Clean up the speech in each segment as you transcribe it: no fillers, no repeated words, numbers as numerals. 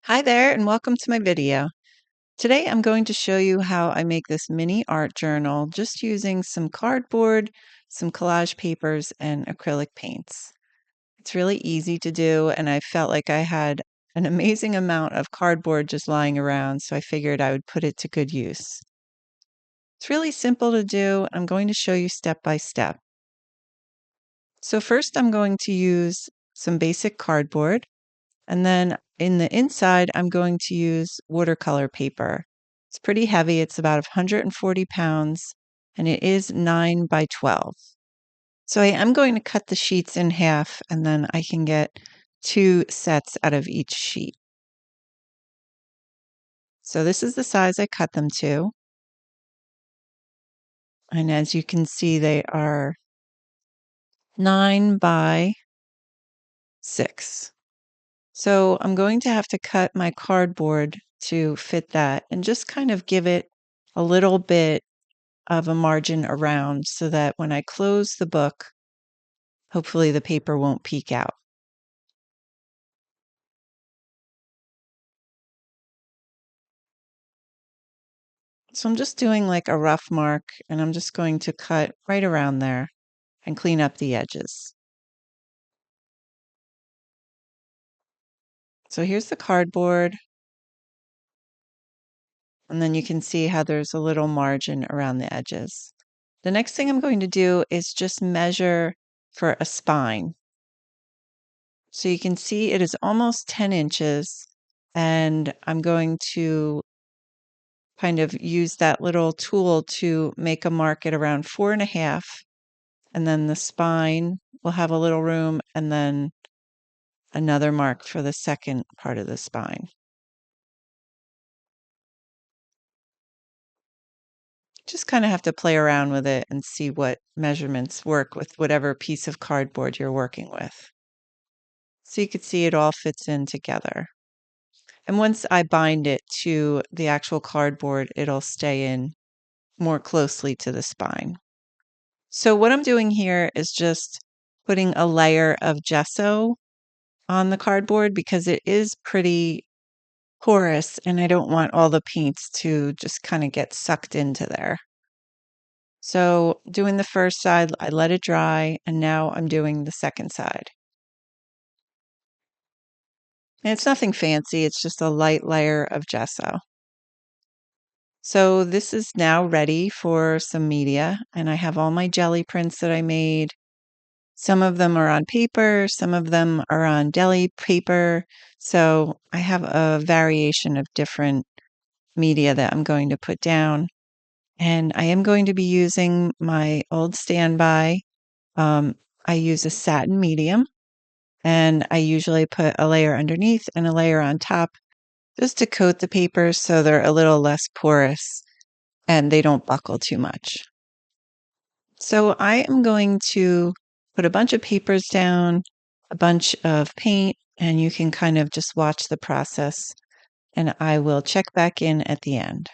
Hi there, and welcome to my video. Today I'm going to show you how I make this mini art journal just using some cardboard, some collage papers, and acrylic paints. It's really easy to do, and I felt like I had an amazing amount of cardboard just lying around, so I figured I would put it to good use. It's really simple to do. I'm going to show you step by step. So first I'm going to use some basic cardboard. And then in the inside, I'm going to use watercolor paper. It's pretty heavy. It's about 140 pounds, and it is 9 by 12. So I am going to cut the sheets in half, and then I can get 2 sets out of each sheet. So this is the size I cut them to. And as you can see, they are 9 by 6. So I'm going to have to cut my cardboard to fit that and just kind of give it a little bit of a margin around so that when I close the book, hopefully the paper won't peek out. So I'm just doing like a rough mark and I'm just going to cut right around there and clean up the edges. So here's the cardboard. And then you can see how there's a little margin around the edges. The next thing I'm going to do is just measure for a spine. So you can see it is almost 10 inches, and I'm going to kind of use that little tool to make a mark at around 4.5, and then the spine will have a little room, and then another mark for the second part of the spine. Just kind of have to play around with it and see what measurements work with whatever piece of cardboard you're working with. So you can see it all fits in together. And once I bind it to the actual cardboard, it'll stay in more closely to the spine. So what I'm doing here is just putting a layer of gesso on the cardboard because it is pretty porous and I don't want all the paints to just kind of get sucked into there. So doing the first side, I let it dry, and now I'm doing the second side. And it's nothing fancy, it's just a light layer of gesso. So this is now ready for some media, and I have all my jelly prints that I made. Some of them are on paper, some of them are on deli paper. So I have a variation of different media that I'm going to put down. And I am going to be using my old standby. Um, I use a satin medium, and I usually put a layer underneath and a layer on top just to coat the papers so they're a little less porous and they don't buckle too much. So I am going to put a bunch of papers down, a bunch of paint, and you can kind of just watch the process, and I will check back in at the end.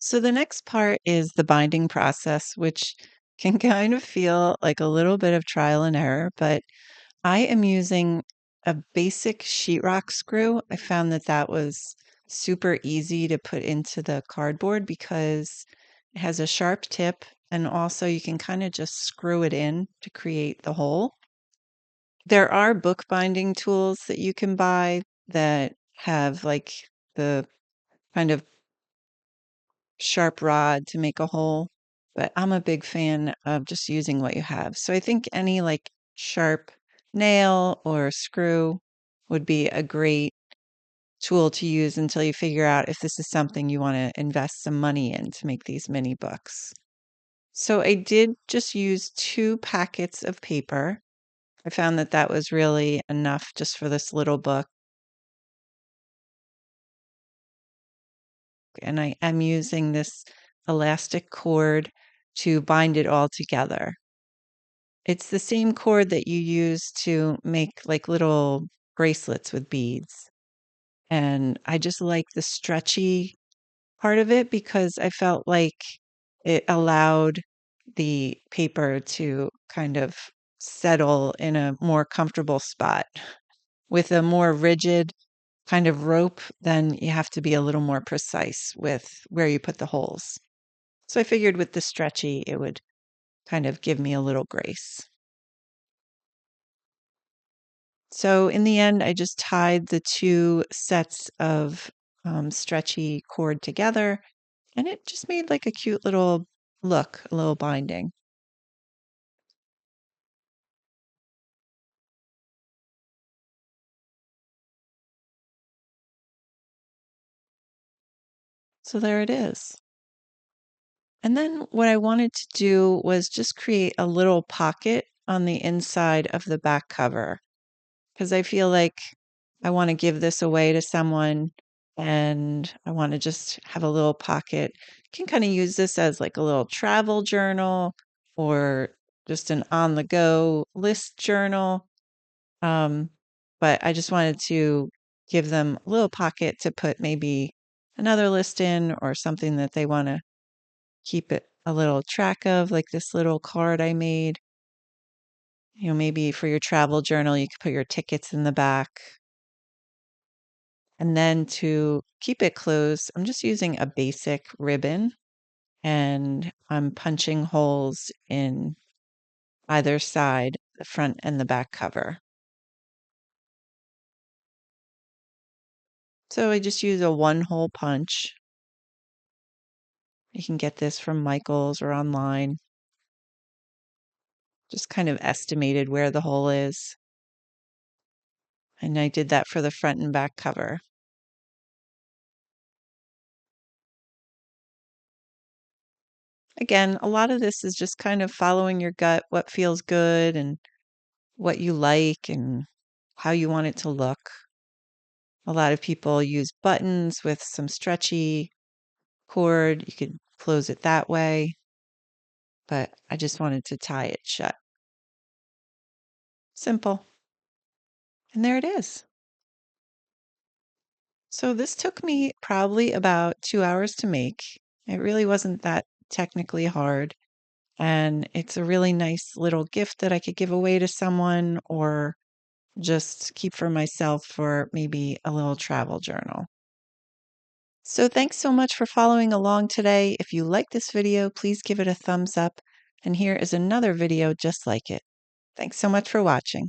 So the next part is the binding process, which can kind of feel like a little bit of trial and error, but I am using a basic sheetrock screw. I found that that was super easy to put into the cardboard because it has a sharp tip and also you can kind of just screw it in to create the hole. There are bookbinding tools that you can buy that have like the kind of sharp rod to make a hole, but I'm a big fan of just using what you have. So I think any like sharp nail or screw would be a great tool to use until you figure out if this is something you want to invest some money in to make these mini books. So I did just use 2 packets of paper. I found that that was really enough just for this little book. And I am using this elastic cord to bind it all together. It's the same cord that you use to make like little bracelets with beads. And I just like the stretchy part of it because I felt like it allowed the paper to kind of settle in a more comfortable spot. With a more rigid kind of rope, then you have to be a little more precise with where you put the holes. So I figured with the stretchy, it would kind of give me a little grace. So in the end, I just tied the 2 sets of stretchy cord together, and it just made like a cute little look, a little binding. So there it is. And then what I wanted to do was just create a little pocket on the inside of the back cover because I feel like I want to give this away to someone and I want to just have a little pocket. You can kind of use this as like a little travel journal or just an on the go list journal. Um, but I just wanted to give them a little pocket to put maybe another list in or something that they want to keep it a little track of, like this little card I made. Maybe for your travel journal, you could put your tickets in the back. And then to keep it closed, I'm just using a basic ribbon and I'm punching holes in either side, the front and the back cover. So I just use a 1 hole punch. You can get this from Michael's or online. Just kind of estimated where the hole is. And I did that for the front and back cover. Again, a lot of this is just kind of following your gut, what feels good and what you like and how you want it to look. A lot of people use buttons with some stretchy cord. You could close it that way, but I just wanted to tie it shut. Simple. And there it is. So this took me probably about 2 hours to make. It really wasn't that technically hard. And it's a really nice little gift that I could give away to someone or just keep for myself for maybe a little travel journal. So thanks so much for following along today. If you like this video, please give it a thumbs up. And here is another video just like it. Thanks so much for watching.